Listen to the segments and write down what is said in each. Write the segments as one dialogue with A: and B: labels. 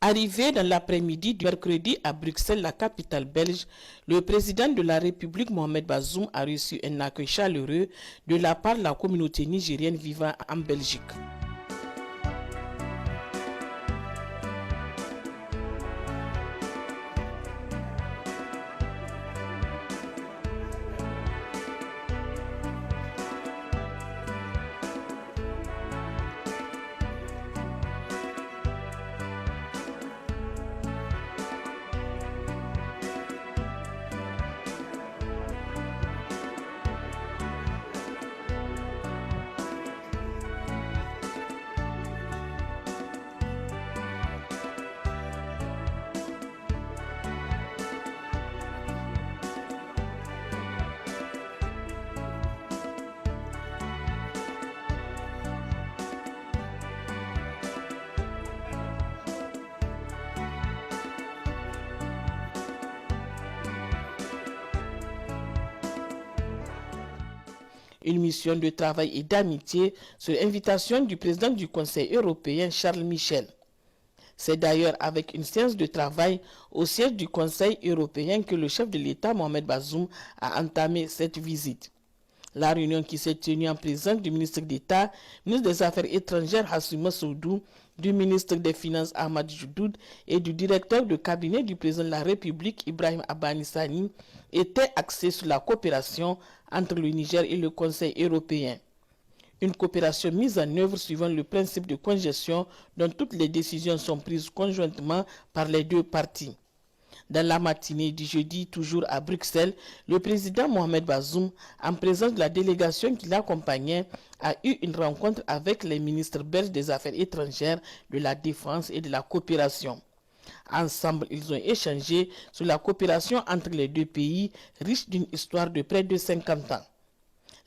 A: Arrivé dans l'après-midi du mercredi à Bruxelles, la capitale belge, le président de la République Mohamed Bazoum a reçu un accueil chaleureux de la part de la communauté nigérienne vivant en Belgique. Une mission de travail et d'amitié sur invitation du président du Conseil européen Charles Michel. C'est d'ailleurs avec une séance de travail au siège du Conseil européen que le chef de l'État Mohamed Bazoum a entamé cette visite. La réunion qui s'est tenue en présence du ministre d'État, ministre des Affaires étrangères Hassoumi Massaoudou, du ministre des Finances Ahmad Joudoud et du directeur de cabinet du président de la République Ibrahim Abanissani était axée sur la coopération entre le Niger et le Conseil européen. Une coopération mise en œuvre suivant le principe de congestion dont toutes les décisions sont prises conjointement par les deux parties. Dans la matinée du jeudi, toujours à Bruxelles, le président Mohamed Bazoum, en présence de la délégation qui l'accompagnait, a eu une rencontre avec les ministres belges des Affaires étrangères, de la Défense et de la Coopération. Ensemble, ils ont échangé sur la coopération entre les deux pays, riche d'une histoire de près de 50 ans.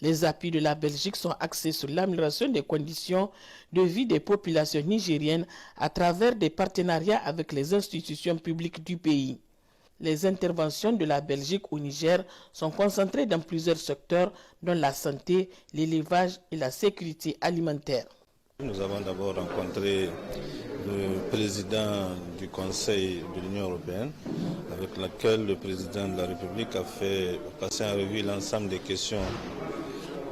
A: Les appuis de la Belgique sont axés sur l'amélioration des conditions de vie des populations nigériennes à travers des partenariats avec les institutions publiques du pays. Les interventions de la Belgique au Niger sont concentrées dans plusieurs secteurs, dont la santé, l'élevage et la sécurité alimentaire.
B: Nous avons d'abord rencontré le président du Conseil de l'Union européenne, avec lequel le président de la République a fait passer en revue l'ensemble des questions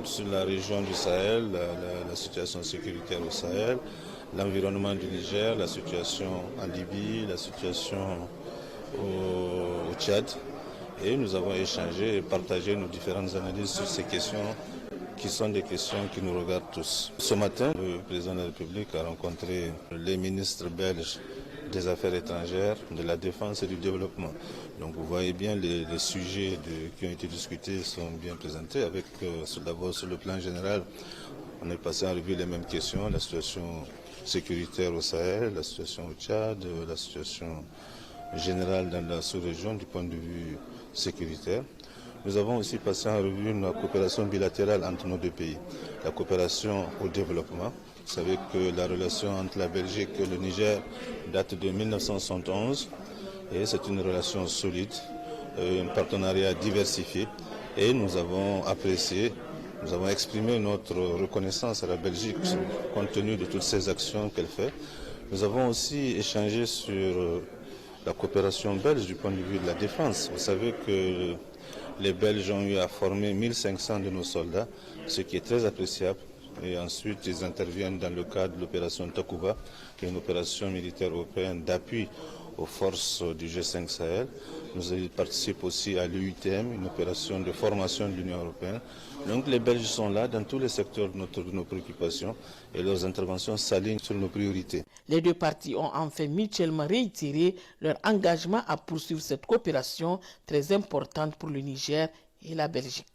B: sur la région du Sahel, la situation sécuritaire au Sahel, l'environnement du Niger, la situation en Libye, la situation au Tchad. Et nous avons échangé et partagé nos différentes analyses sur ces questions qui sont des questions qui nous regardent tous. Ce matin, le président de la République a rencontré les ministres belges des Affaires étrangères, de la Défense et du Développement. Donc vous voyez bien les sujets qui ont été discutés sont bien présentés. Avec d'abord sur le plan général, on est passé en revue les mêmes questions, la situation sécuritaire au Sahel, la situation au Tchad, la situation générale dans la sous-région du point de vue sécuritaire. Nous avons aussi passé en revue la coopération bilatérale entre nos deux pays, la coopération au développement. Vous savez que la relation entre la Belgique et le Niger date de 1971 et c'est une relation solide, un partenariat diversifié et nous avons apprécié, nous avons exprimé notre reconnaissance à la Belgique compte tenu de toutes ces actions qu'elle fait. Nous avons aussi échangé sur la coopération belge du point de vue de la défense. Vous savez que les Belges ont eu à former 1500 de nos soldats, ce qui est très appréciable. Et ensuite, ils interviennent dans le cadre de l'opération Takuba, qui est une opération militaire européenne d'appui aux forces du G5 Sahel. Nous participons aussi à l'UITM, une opération de formation de l'Union européenne. Donc les Belges sont là dans tous les secteurs de nos préoccupations et leurs interventions s'alignent sur nos priorités.
A: Les deux parties ont enfin mutuellement réitéré leur engagement à poursuivre cette coopération très importante pour le Niger et la Belgique.